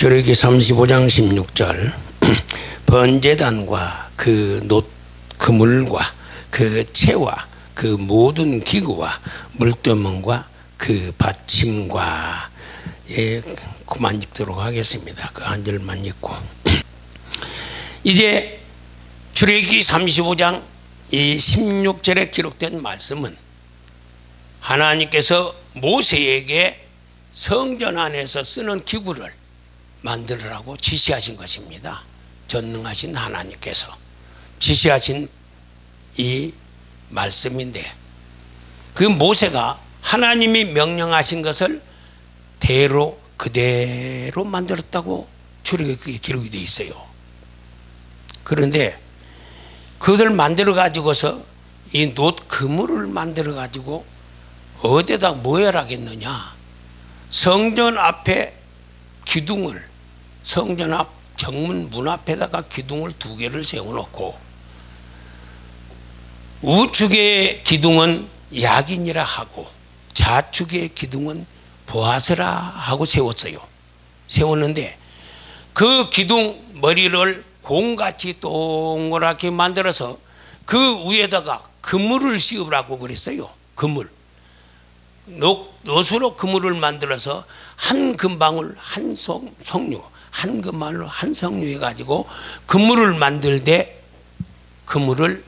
출애굽기 35장 16절 번제단과 그 그물과 그 채와 그 모든 기구와 물두멍과 그 받침과 그만 읽도록 하겠습니다. 그 한 절만 읽고 이제 출애굽기 35장 이 16절에 기록된 말씀은 하나님께서 모세에게 성전 안에서 쓰는 기구를 만들으라고 지시하신 것입니다. 전능하신 하나님께서 지시하신 이 말씀인데 그 모세가 하나님이 명령하신 것을 그대로 만들었다고 출애굽기에 기록이 되어 있어요. 그런데 그것을 만들어 가지고서 이 그물을 만들어 가지고 어디다 모여라겠느냐. 성전 앞에 기둥을 성전 앞 정문 문 앞에다가 기둥을 2개를 세워놓고 우측의 기둥은 야긴이라 하고 좌측의 기둥은 보아스라 하고 세웠는데 그 기둥 머리를 공같이 동그랗게 만들어서 그 위에다가 그물을 씌우라고 그랬어요. 그물. 노수로 그물을 만들어서 한 금방울 한 석류, 한 금방울 한 석류 해가지고 그물을 만들 때 그물을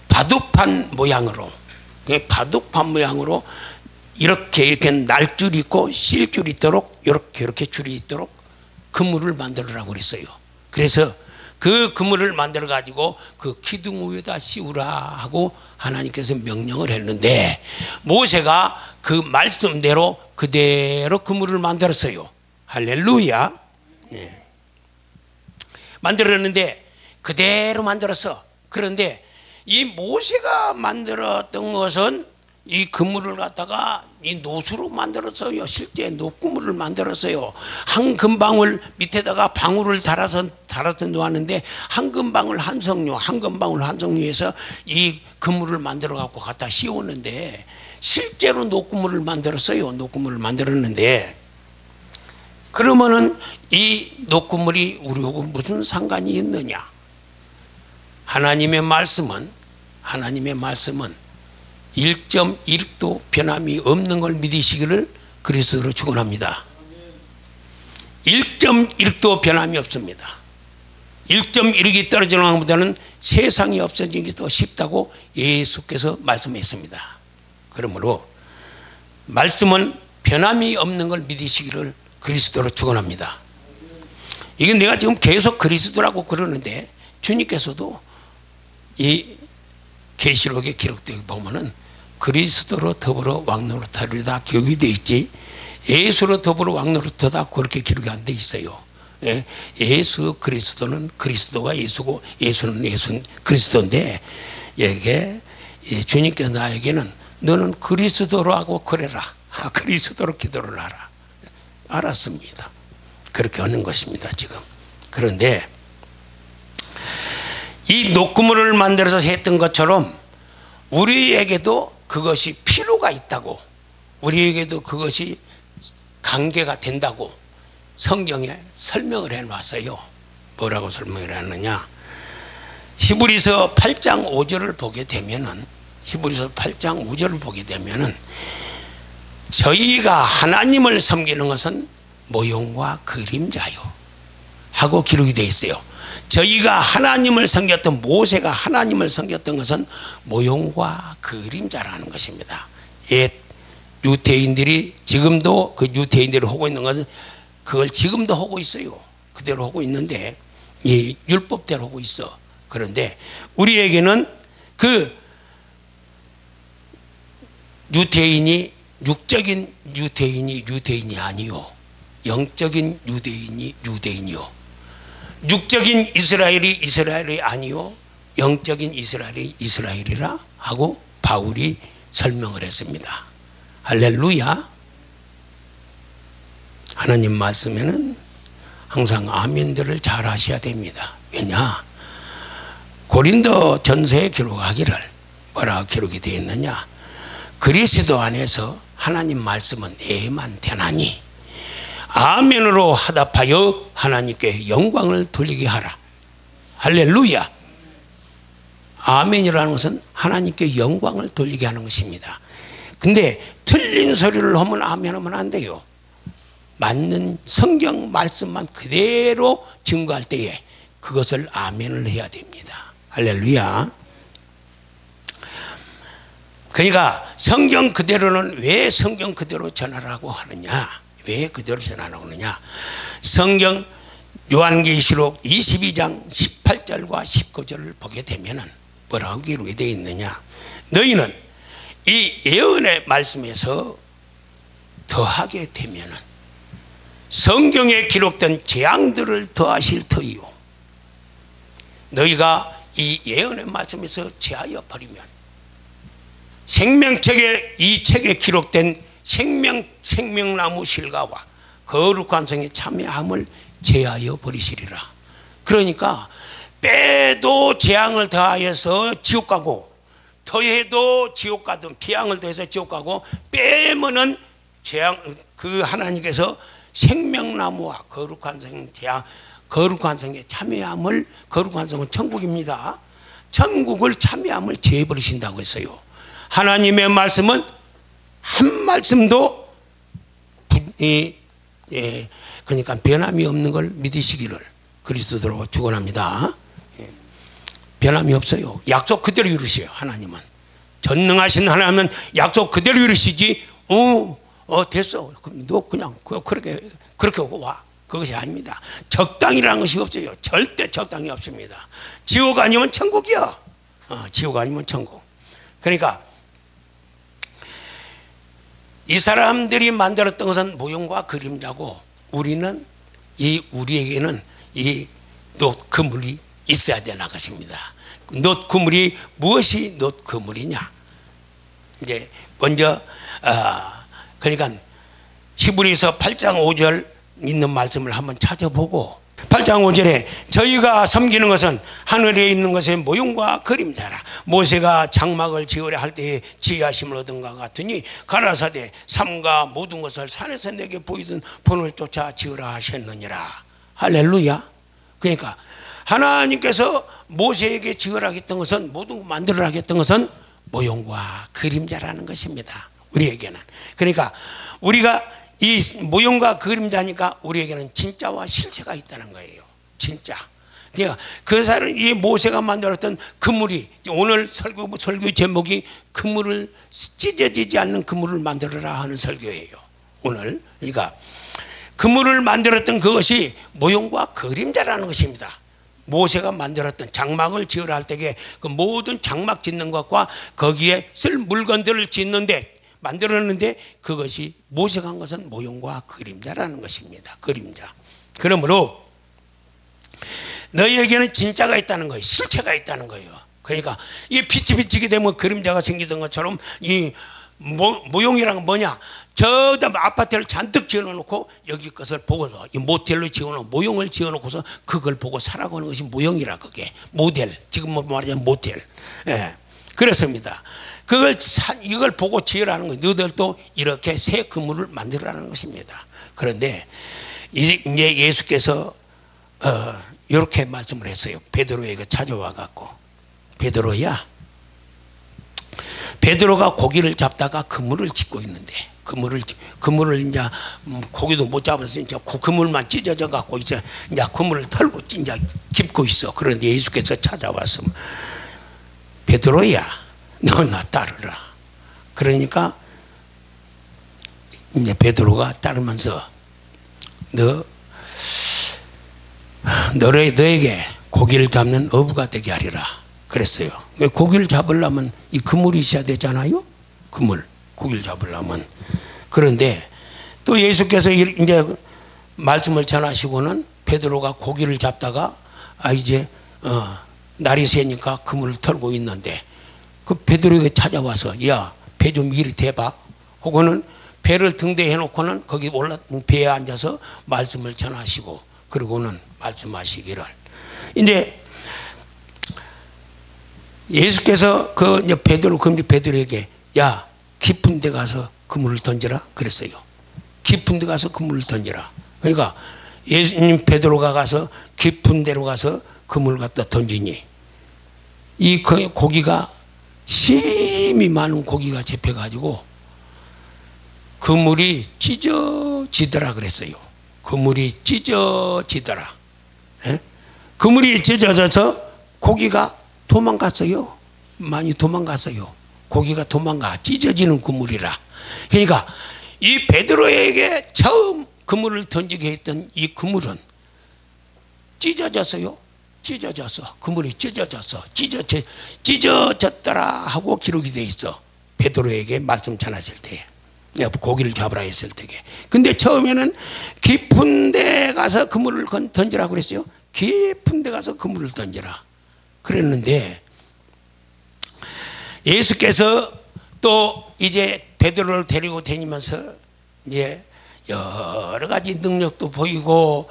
바둑판 모양으로 이렇게 날줄이 있고 실줄이 있도록 이렇게 줄이 있도록 그물을 만들으라고 그랬어요. 그래서 그 그물을 만들어 가지고 그 기둥 위에다 씌우라 하고 하나님께서 명령을 했는데 모세가 그 말씀대로 그대로 그물을 만들었어요. 할렐루야. 네. 만들었는데 그대로 만들었어. 그런데 이 모세가 만들었던 것은 이 그물을 갖다가 이 노수로 만들었어요. 실제 노그물을 만들었어요. 한 금방울 밑에다가 방울을 달아서 놓았는데 한 금방울 한 석류, 한 금방울 한 석류에서 이 그물을 만들어 갖고 갖다 씌웠는데 실제로 노그물을 만들었어요. 노그물을 만들었는데 그러면은 이 노그물이 우리하고 무슨 상관이 있느냐? 하나님의 말씀은 1.1도 변함이 없는 걸 믿으시기를 그리스도로 축원합니다. 1.1도 변함이 없습니다. 1.1이 떨어지는 것보다는 세상이 없어지기 더 쉽다고 예수께서 말씀했습니다. 그러므로 말씀은 변함이 없는 걸 믿으시기를 그리스도로 축원합니다. 이게 내가 지금 계속 그리스도라고 그러는데 주님께서도 이 계시록에 기록되어 보면은 그리스도로 더불어 왕노릇하리다 기록이 되어 있지 예수로 더불어 왕노릇하다 그렇게 기록이 안 되어 있어요. 예수 그리스도는 그리스도가 예수고 예수는 그리스도인데 이게 주님께서 나에게는 너는 그리스도로 하고 그래라. 그리스도로 기도를 하라. 알았습니다. 그렇게 하는 것입니다 지금. 그런데 이 노그물을 만들어서 했던 것처럼 우리에게도 그것이 필요가 있다고, 우리에게도 그것이 관계가 된다고 성경에 설명을 해놨어요. 뭐라고 설명을 하느냐? 히브리서 8장 5절을 보게 되면은 저희가 하나님을 섬기는 것은 모형과 그림자요 하고 기록이 되어 있어요. 저희가 하나님을 섬겼던 모세가 하나님을 섬겼던 것은 모형과 그림자라는 것입니다. 옛 유대인들이 지금도 그 유대인들이 하고 있는 것은 그걸 지금도 하고 있어요. 그대로 하고 있는데 이 율법대로 하고 있어. 그런데 우리에게는 그 유대인이 육적인 유대인이 아니요 영적인 유대인이요. 육적인 이스라엘이 아니요 영적인 이스라엘이라 하고 바울이 설명을 했습니다. 할렐루야. 하나님 말씀에는 항상 아멘들을 잘 하셔야 됩니다. 왜냐? 고린도 전서에 기록하기를 뭐라고 기록이 되어 있느냐? 그리스도 안에서 하나님 말씀은 애만 되나니 아멘으로 화답하여 하나님께 영광을 돌리게 하라. 할렐루야. 아멘이라는 것은 하나님께 영광을 돌리게 하는 것입니다. 근데 틀린 소리를 하면 아멘하면 안 돼요. 맞는 성경 말씀만 그대로 증거할 때에 그것을 아멘을 해야 됩니다. 할렐루야. 그러니까 성경 그대로는 왜 성경 그대로 전하라고 하느냐? 왜 그대로 전하라고 하느냐? 성경 요한계시록 22장 18절과 19절을 보게 되면은 뭐라고 기록이 되어 있느냐? 너희는 이 예언의 말씀에서 더하게 되면은 성경에 기록된 재앙들을 더하실 터이요. 너희가 이 예언의 말씀에서 제하여 버리면 생명책에 이 책에 기록된 생명나무 실과와 거룩한 성의 참여함을 제하여 버리시리라. 그러니까 빼도 재앙을 더하여서 지옥 가고 더해도 지옥 가든 피앙을 더해서 지옥 가고 빼면은 재앙 그 하나님께서 생명나무와 거룩한 성에 참여함을 거룩한 성은 천국입니다. 천국을 참여함을 제해버리신다고 했어요. 하나님의 말씀은 한 말씀도 그러니까 변함이 없는 걸 믿으시기를 그리스도로 축원합니다. 변함이 없어요. 약속 그대로 이루세요. 하나님은 전능하신 하나님은 약속 그대로 이루시지. 됐어. 너 그냥 그렇게 오고 와. 그것이 아닙니다. 적당이라는 것이 없어요. 절대 적당이 없습니다. 지옥 아니면 천국이야. 지옥 아니면 천국. 그러니까 이 사람들이 만들었던 것은 모형과 그림자고 우리에게는 이 놋 그물이 있어야 되는 것입니다. 놋 그물이 무엇이 놋 그물이냐? 이제 먼저 그러니까 히브리서 8장 5절 있는 말씀을 한번 찾아보고 8장 5절에 저희가 섬기는 것은 하늘에 있는 것의 모형과 그림자라. 모세가 장막을 지으려 할 때에 지혜하심을 얻은 것 같으니 가라사대 삼가 모든 것을 산에서 내게 보이던 본을 쫓아 지으라 하셨느니라. 할렐루야. 그러니까 하나님께서 모세에게 지으라 했던 것은 모든 것 만들으라 했던 것은 모형과 그림자라는 것입니다. 우리에게는. 그러니까 우리가 이 모형과 그림자니까 우리에게는 진짜와 실체가 있다는 거예요. 진짜. 그러니까 그 사람 이 모세가 만들었던 그물이 오늘 설교 제목이 그물을 찢어지지 않는 그물을 만들어라 하는 설교예요. 오늘 그러니까 그물을 만들었던 그것이 모형과 그림자라는 것입니다. 모세가 만들었던 장막을 지으라 할 때에 그 모든 장막 짓는 것과 거기에 쓸 물건들을 짓는데 만들었는데 그것이 모세가 한 것은 모형과 그림자라는 것입니다. 그림자. 그러므로 너희에게는 진짜가 있다는 거예요. 실체가 있다는 거예요. 그러니까 이 빛이 비치게 되면 그림자가 생기던 것처럼 이 모형이란 건 뭐냐? 저 아파트를 잔뜩 지어놓고 여기 것을 보고서 이 모텔로 지어놓은 모형을 지어놓고서 그걸 보고 살아가는 것이 모형이라. 그게 모델. 지금 말하자면 모텔. 예. 그렇습니다. 이걸 보고 지으라는 거예요. 너희들도 이렇게 새 그물을 만들라는 것입니다. 그런데 이제 예수께서 이렇게 말씀을 했어요. 베드로에게 찾아와 갖고 베드로야. 베드로가 고기를 잡다가 그물을 짚고 있는데 그물을 이제 고기도 못 잡아서 이제 그물만 찢어져 갖고 이제 그물을 털고 이제 짚고 있어. 그런데 예수께서 찾아와서 베드로야, 너 나 따르라. 그러니까 베드로가 따르면서 너에게 고기를 잡는 어부가 되게 하리라 그랬어요. 고기를 잡으려면 이 그물이 있어야 되잖아요. 고기를 잡으려면. 그런데 또 예수께서 이제 말씀을 전하시고는 베드로가 고기를 잡다가 이제 날이 새니까 그물을 털고 있는데 그 베드로에게 찾아와서 야, 배 좀 이리 대봐. 혹은 배를 등대해 놓고는 거기 배에 앉아서 말씀을 전하시고 그리고는 말씀하시기를 이제 예수께서 이제 베드로에게 야, 깊은 데 가서 그물을 던져라 그랬어요. 깊은 데 가서 그물을 던져라. 그러니까 예수님 베드로가 가서 깊은 데로 가서 그물을 갖다 던지니 이 고기가 심이 많은 고기가 잡혀가지고 그물이 찢어지더라 그랬어요. 그물이 찢어지더라. 에? 그물이 찢어져서 고기가 도망갔어요. 많이 도망갔어요. 고기가 도망가. 찢어지는 그물이라. 그러니까 이 베드로에게 처음 그물을 던지게 했던 이 그물은 찢어졌어요. 찢어졌어. 그물이 찢어졌어. 찢어졌더라 하고 기록이 돼 있어. 베드로에게 말씀 전하실 때에. 고기를 잡으라 했을 때에. 근데 처음에는 깊은 데 가서 그물을 던지라고 그랬어요. 깊은 데 가서 그물을 던지라 그랬는데 예수께서 또 이제 베드로를 데리고 다니면서 이제 여러 가지 능력도 보이고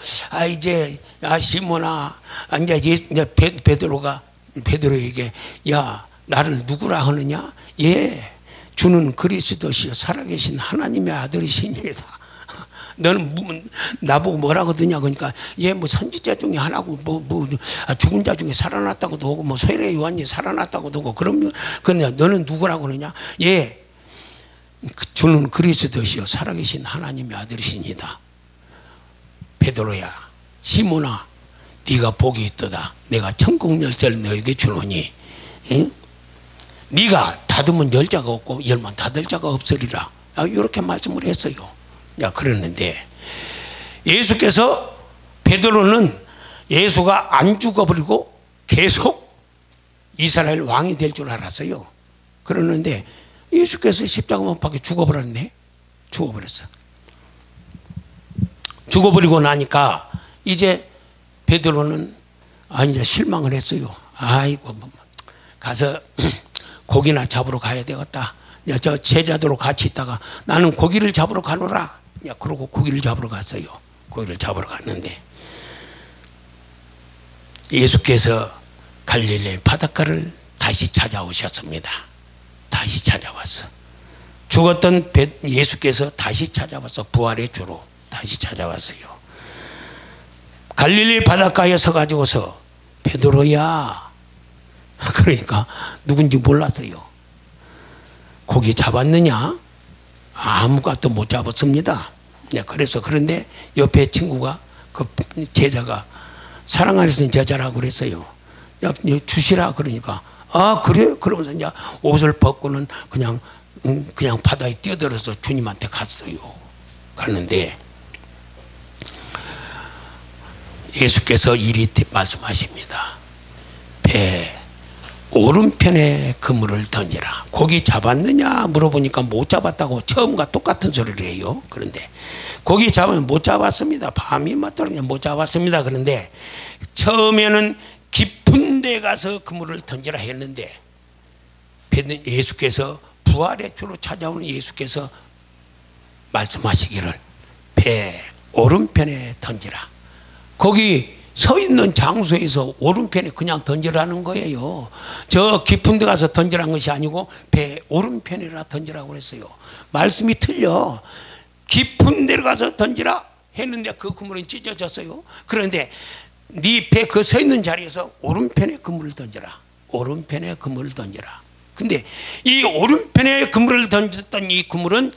이제 시몬아 이제 베드로가 베드로에게 야 나를 누구라 하느냐? 예 주는 그리스도시요 살아계신 하나님의 아들이시니이다. 너는 나보고 뭐라고 드냐? 그러니까 얘 뭐 선지자 중에 하나고 죽은 자 중에 살아났다고도 하고 뭐 세례 요한이 살아났다고도 하고 그러면 그냥 너는 누구라고 그러냐? 예 주는 그리스도시요 살아계신 하나님의 아들이시니다. 베드로야 시몬아 네가 복이 있도다. 내가 천국 열쇠를 너에게 주노니 응? 네가 닫으면 열 자가 없고 열면 닫을 자가 없으리라. 이렇게 말씀을 했어요. 야 그랬는데 예수께서 베드로는 예수가 안 죽어버리고 계속 이스라엘 왕이 될 줄 알았어요. 그러는데 예수께서 십자가 못 박혀 죽어버렸네. 죽어버렸어. 죽어버리고 나니까 이제 베드로는 이제 실망을 했어요. 아이고 가서 고기나 잡으러 가야 되겠다. 야, 저 제자들로 같이 있다가 나는 고기를 잡으러 가노라. 야, 그러고 고기를 잡으러 갔어요. 고기를 잡으러 갔는데 예수께서 갈릴리 바닷가를 다시 찾아오셨습니다. 다시 찾아왔어. 죽었던 예수께서 다시 찾아와서 부활의 주로 다시 찾아왔어요. 갈릴리 바닷가에 서가지고서 베드로야 그러니까 누군지 몰랐어요. 고기 잡았느냐? 아무것도 못 잡았습니다. 그래서 그런데 옆에 친구가 그 제자가 사랑 안에서 제자라고 그랬어요. 야, 주시라 그러니까 그래? 그러면서 이제 옷을 벗고는 그냥 바다에 뛰어들어서 주님한테 갔어요. 갔는데 예수께서 이리 말씀하십니다. 배 오른편에 그물을 던지라. 고기 잡았느냐 물어보니까 못 잡았다고 처음과 똑같은 소리를 해요. 그런데 고기 잡으면 못 잡았습니다. 밤이 맞도록 못 잡았습니다. 그런데 처음에는 깊은 데 가서 그물을 던지라 했는데 예수께서 부활의 주로 찾아오는 예수께서 말씀하시기를 배 오른편에 던지라. 거기 서 있는 장소에서 오른편에 그냥 던지라는 거예요. 저 깊은 데 가서 던지라는 것이 아니고 배 오른편이라 던지라고 그랬어요. 말씀이 틀려. 깊은 데 가서 던지라 했는데 그 그물은 찢어졌어요. 그런데 네 배 그 서 있는 자리에서 오른편에 그물을 던져라. 오른편에 그물을 던져라. 근데 이 오른편에 그물을 던졌던 이 그물은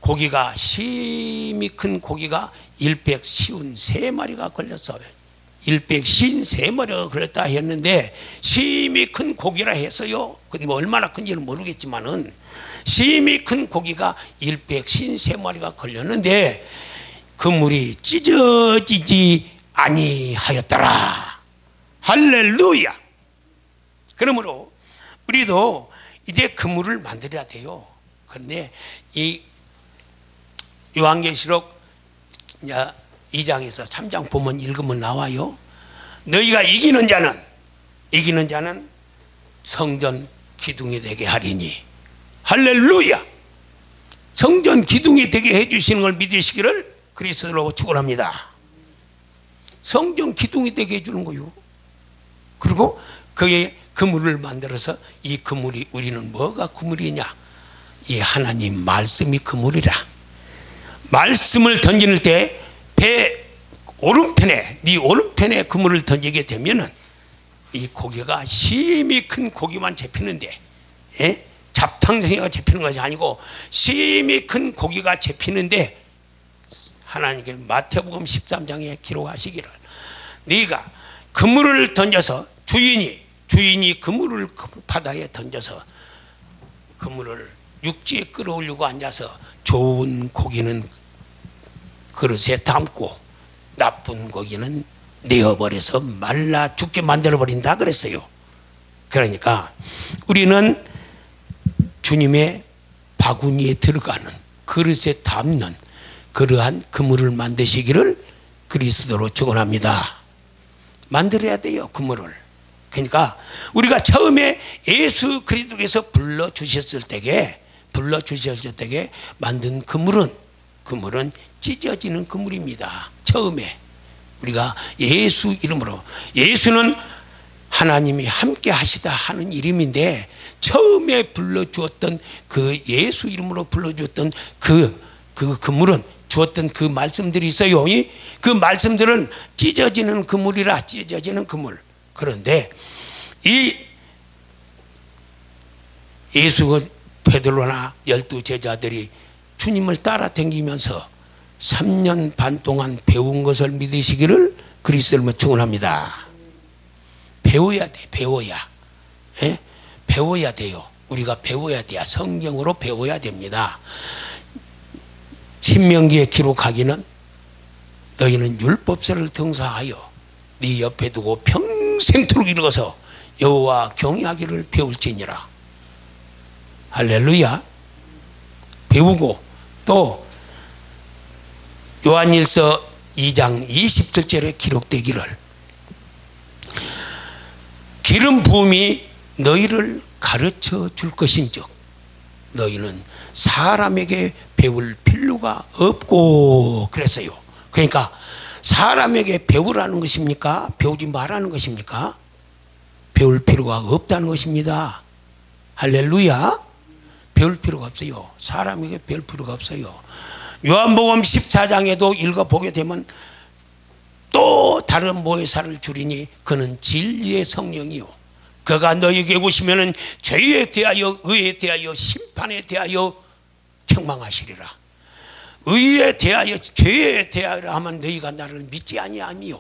고기가 심히 큰 고기가 153마리가 걸렸어요. 153마리가 걸렸다 했는데 심히 큰 고기라 했어요. 근데 뭐 얼마나 큰지는 모르겠지만은 심히 큰 고기가 153마리가 걸렸는데 그물이 찢어지지 아니하였더라. 할렐루야. 그러므로 우리도 이제 그물을 만들어야 돼요. 그런데 이 요한계시록 2장에서 3장 보면 읽으면 나와요. 너희가 이기는 자는 성전 기둥이 되게 하리니. 할렐루야. 성전 기둥이 되게 해주시는 걸 믿으시기를 그리스도로 축원합니다. 성전 기둥이 되게 해주는 거요. 그리고 그의 그물을 만들어서 이 그물이 우리는 뭐가 그물이냐? 이 하나님 말씀이 그물이라. 말씀을 던질 때 배 오른편에, 네 오른편에 그물을 던지게 되면은 이 고기가 심히 큰 고기만 잡히는데, 예? 잡탕생이가 잡히는 것이 아니고 심히 큰 고기가 잡히는데, 하나님께 마태복음 13장에 기록하시기를, 네가 그물을 던져서 주인이 그물을 바다에 던져서 그물을 육지에 끌어올리고 앉아서 좋은 고기는 그릇에 담고 나쁜 고기는 내어버려서 말라 죽게 만들어버린다 그랬어요. 그러니까 우리는 주님의 바구니에 들어가는, 그릇에 담는 그러한 그물을 만드시기를 그리스도로 축원합니다. 만들어야 돼요, 그물을. 그러니까 우리가 처음에 예수 그리스도께서 불러주셨을 때에 만든 그물은 찢어지는 그물입니다. 처음에 우리가 예수 이름으로, 예수는 하나님이 함께 하시다 하는 이름인데, 처음에 불러주었던 그 예수 이름으로 불러주었던 그 그물은 주었던 그 말씀들이 있어요. 그 말씀들은 찢어지는 그물이라, 찢어지는 그물. 그런데 이 예수가 베드로나 12 제자들이 주님을 따라다니면서 3년 반 동안 배운 것을 믿으시기를 그리스도로 축원합니다. 배워야 돼, 배워야. 예? 배워야 돼요. 우리가 배워야 돼요. 성경으로 배워야 됩니다. 신명기에 기록하기는 너희는 율법서를 등사하여 네 옆에 두고 평생토록 읽어서 여호와 경외하기를 배울지니라. 할렐루야. 배우고, 또 요한일서 2장 27절에 기록되기를, 기름 부음이 너희를 가르쳐 줄 것인즉 너희는 사람에게 배울 필요가 없고 그랬어요. 그러니까 사람에게 배우라는 것입니까? 배우지 말라는 것입니까? 배울 필요가 없다는 것입니다. 할렐루야. 배울 필요가 없어요. 사람에게 배울 필요가 없어요. 요한복음 14장에도 읽어보게 되면 또 다른 모회사를 주리니 그는 진리의 성령이요 그가 너희에게 오시면은 죄에 대하여, 의에 대하여, 심판에 대하여 책망하시리라. 의에 대하여, 죄에 대하여 하면 너희가 나를 믿지 아니하미요,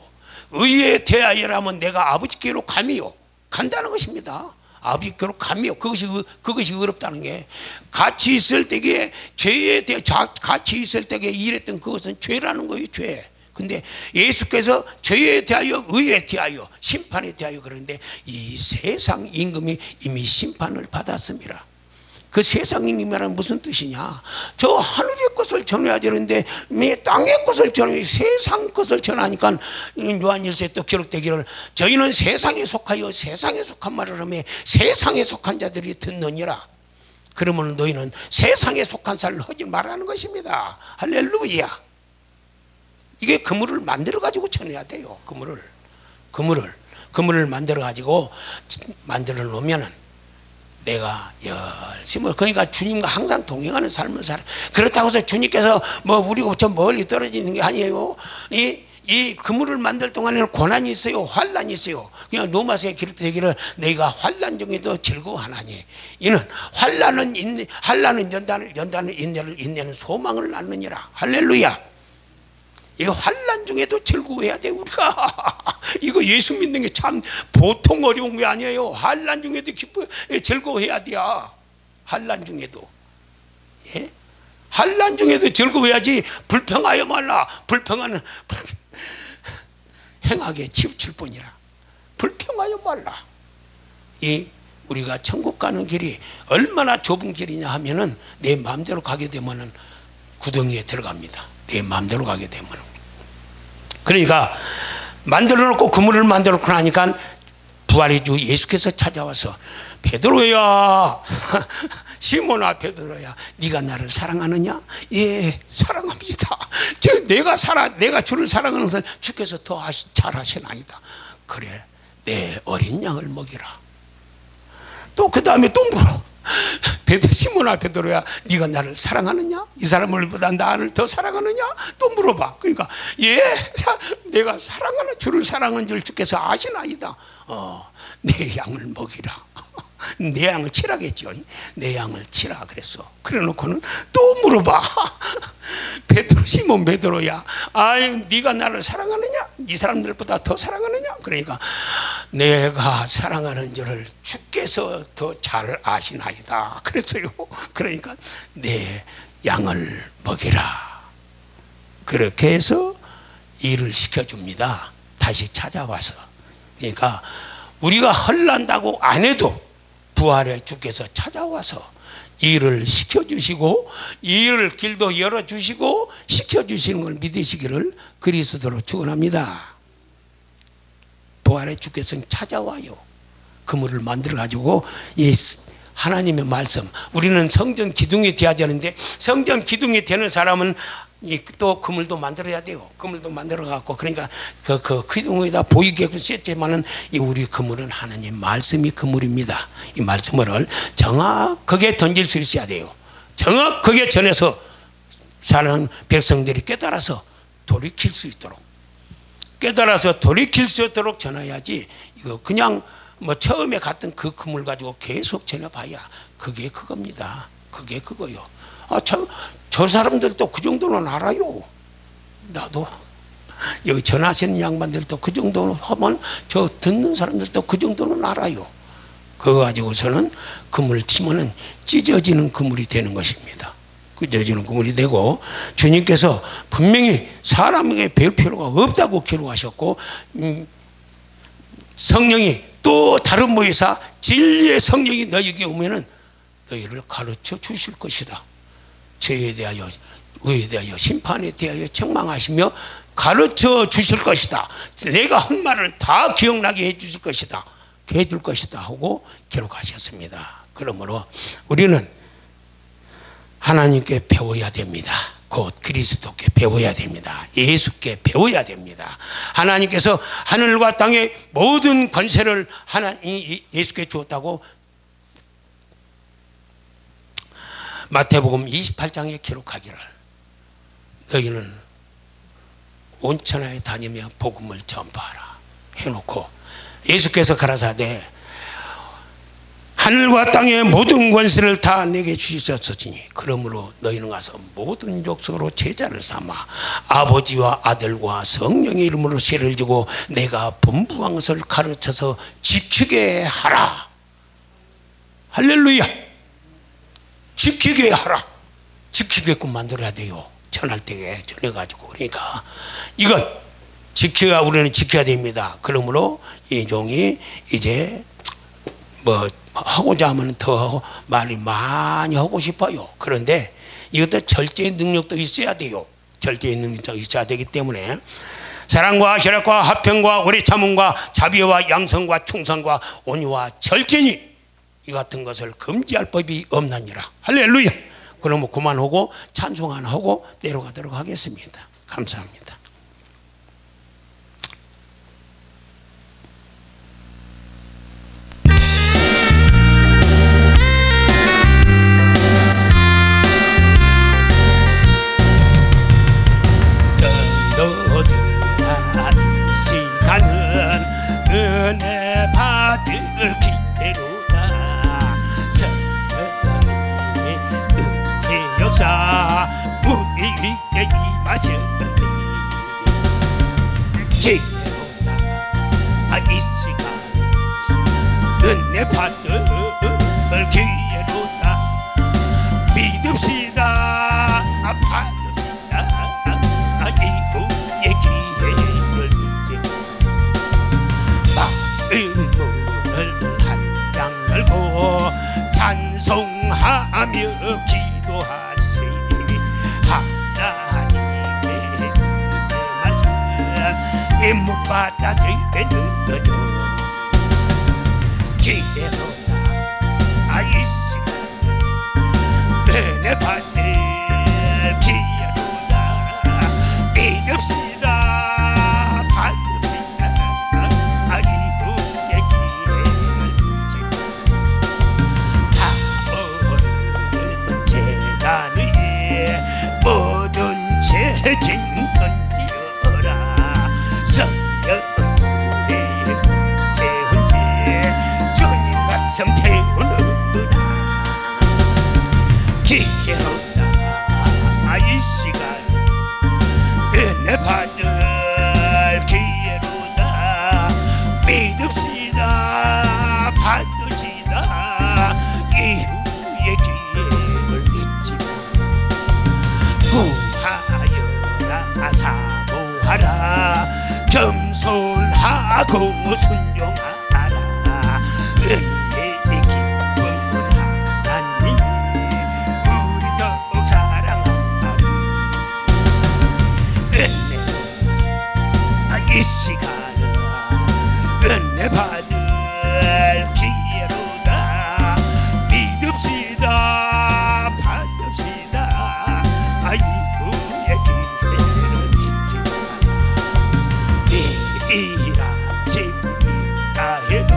의에 대하여라면 내가 아버지께로 가미요, 간다는 것입니다. 아버지께로 가미요. 그것이 어렵다는 게, 같이 있을 때에 죄에 대해, 같이 있을 때에 일했던 그것은 죄라는 거예요. 죄. 근데 예수께서 죄에 대하여, 의에 대하여, 심판에 대하여 그러는데 이 세상 임금이 이미 심판을 받았습니다. 그 세상 임금이란 무슨 뜻이냐? 저 하늘의 것을 전해야 되는데 땅의 것을 전해, 세상 것을 전하니까 요한일서에 또 기록되기를 저희는 세상에 속하여 세상에 속한 말을 하며 세상에 속한 자들이 듣느니라. 그러면 너희는 세상에 속한 살을 하지 말라는 것입니다. 할렐루야. 이게 그물을 만들어 가지고 전해야 돼요. 그물을 만들어 가지고 만들어 놓으면은 내가 열심히, 그러니까 주님과 항상 동행하는 삶을 살아. 그렇다고 해서 주님께서 뭐 우리가 저 멀리 떨어지는 게 아니에요. 이 그물을 만들 동안에는 고난이 있어요. 환난이 있어요. 그냥 로마서에 기록되기를 너희가 환난 중에도 즐거워하나니 이는 환난은 연단을 인내는 소망을 낳느니라. 할렐루야. 이 환난 중에도 즐거워해야 돼 우리가. 이거 예수 믿는 게 참 보통 어려운 게 아니에요. 환난 중에도 즐거워해야 돼요. 환난 중에도, 예? 환난 중에도 즐거워해야지. 불평하여 말라. 불평하는 행하게 치우칠 뿐이라. 불평하여 말라. 이 우리가 천국 가는 길이 얼마나 좁은 길이냐 하면은 내 마음대로 가게 되면은 구덩이에 들어갑니다. 내 마음대로 가게 되면. 그러니까 만들어 놓고 그물을 만들어 놓고 나니까 부활의 주 예수께서 찾아와서 베드로야, 시몬아 베드로야, 네가 나를 사랑하느냐? 예, 사랑합니다. 내가 주를 사랑하는 것을 주께서 더 잘 하시나이다. 그래, 내 어린 양을 먹이라. 또 그 다음에 또 물어. 시몬아 베드로야, 네가 나를 사랑하느냐? 이 사람을보다 나를 더 사랑하느냐? 또 물어봐. 그러니까 예, 내가 사랑하는 주를 사랑하는 줄 주께서 아시나이다. 내 양을 먹이라. 내 양을 치라겠죠. 내 양을 치라 그랬어. 그래 놓고는 또 물어봐. 베드로, 시몬 베드로야, 네가 나를 사랑하느냐? 이 사람들보다 더 사랑하느냐? 그러니까 내가 사랑하는 줄을 주께서 더 잘 아시나이다 그랬어요. 그러니까 내 양을 먹이라. 그렇게 해서 일을 시켜줍니다. 다시 찾아와서. 그러니까 우리가 헐난다고 안 해도 부활의 주께서 찾아와서 일을 시켜주시고, 일을 길도 열어주시고 시켜주시는 걸 믿으시기를 그리스도로 축원합니다. 부활의 주께서는 찾아와요. 그물을 만들어가지고 이 하나님의 말씀, 우리는 성전 기둥이 되어야 되는데, 성전 기둥이 되는 사람은 또 그물도 만들어야 돼요. 그물도 만들어 갖고, 그러니까 그 기둥에다 보이게 썼지만은 이 우리 그물은 하나님 말씀이 그물입니다. 이 말씀을 정확하게 던질 수 있어야 돼요. 정확하게 전해서 사는 백성들이 깨달아서 돌이킬 수 있도록, 깨달아서 돌이킬 수 있도록 전해야지. 이거 그냥 뭐 처음에 갔던 그 그물 가지고 계속 전해봐야 그게 그겁니다. 그게 그거요. 저 사람들도 그 정도는 알아요. 나도 여기 전하시는 양반들도 그 정도는 하면 저 듣는 사람들도 그 정도는 알아요. 그거 가지고서는 그물 치면은 찢어지는 그물이 되는 것입니다. 찢어지는 그물이 되고, 주님께서 분명히 사람에게 배울 필요가 없다고 기록하셨고, 성령이 또 다른 모이사 진리의 성령이 너희에게 오면은 너희를 가르쳐 주실 것이다. 죄에 대하여, 의에 대하여, 심판에 대하여 책망하시며 가르쳐 주실 것이다. 내가 한 말을 다 기억나게 해 주실 것이다. 해줄 것이다 하고 기록하셨습니다. 그러므로 우리는 하나님께 배워야 됩니다. 곧 그리스도께 배워야 됩니다. 예수께 배워야 됩니다. 하나님께서 하늘과 땅의 모든 권세를 예수께 주었다고 마태복음 28장에 기록하기를, 너희는 온 천하에 다니며 복음을 전파하라 해놓고, 예수께서 가라사대 하늘과 땅의 모든 권세를 다 내게 주셨으니 그러므로 너희는 가서 모든 족속으로 제자를 삼아 아버지와 아들과 성령의 이름으로 세를 지고 내가 분부한 것을 가르쳐서 지키게 하라. 할렐루야. 지키게 하라. 지키게끔 만들어야 돼요. 전할 때에 전해가지고. 그러니까 이건 우리는 지켜야 됩니다. 그러므로 이 종이 이제 뭐 하고자 하면 더 말이 많이 하고 싶어요. 그런데 이것도 절제의 능력도 있어야 돼요. 절제의 능력도 있어야 되기 때문에 사랑과 혈액과 화평과 오래 참음과 자비와 양성과 충성과 온유와 절제니 이 같은 것을 금지할 법이 없나니라. 할렐루야. 그러면 그만하고 찬송 하나 하고 내려가도록 하겠습니다. 감사합니다. 성도들아, 이 시간은 은혜 받을 기회로다. 성령의 은혜 역사 우리에게 임하셨니 기회로다. 이 시간 은혜 받을 기회로다. 믿읍시다. 이후의 기회를 믿지. 마음문을 한장 열고 찬송하며 기도하시니 하나님의 말씀 못 받아들이는 기회로다. 이 시간 은혜 받을 기회로다. 믿읍시다. 받읍시다. 이후의 기회를 믿지. 다 기회로다 이 시간 은혜 받을 기회로다 믿읍시다 받읍시다 이후의 기회를 잊지 구하여라 사모하라 겸손하고 순종하라 은혜의 기쁜 하나님이 우리 더욱 사랑하리 은혜 이 시간은 은혜 받을 기회로다 믿읍시다 받읍시다 이후의 기회를 잊지 마라 내일 아침이다 해도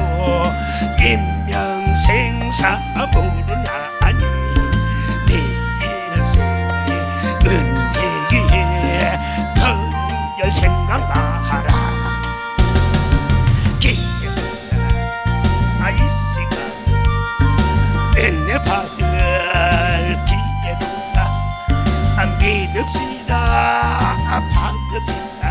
인명생사 모르나니 내일 생에 은혜기에 터널 생각나라 이 시간 은혜 받을 기회로다 믿읍시다 받읍시다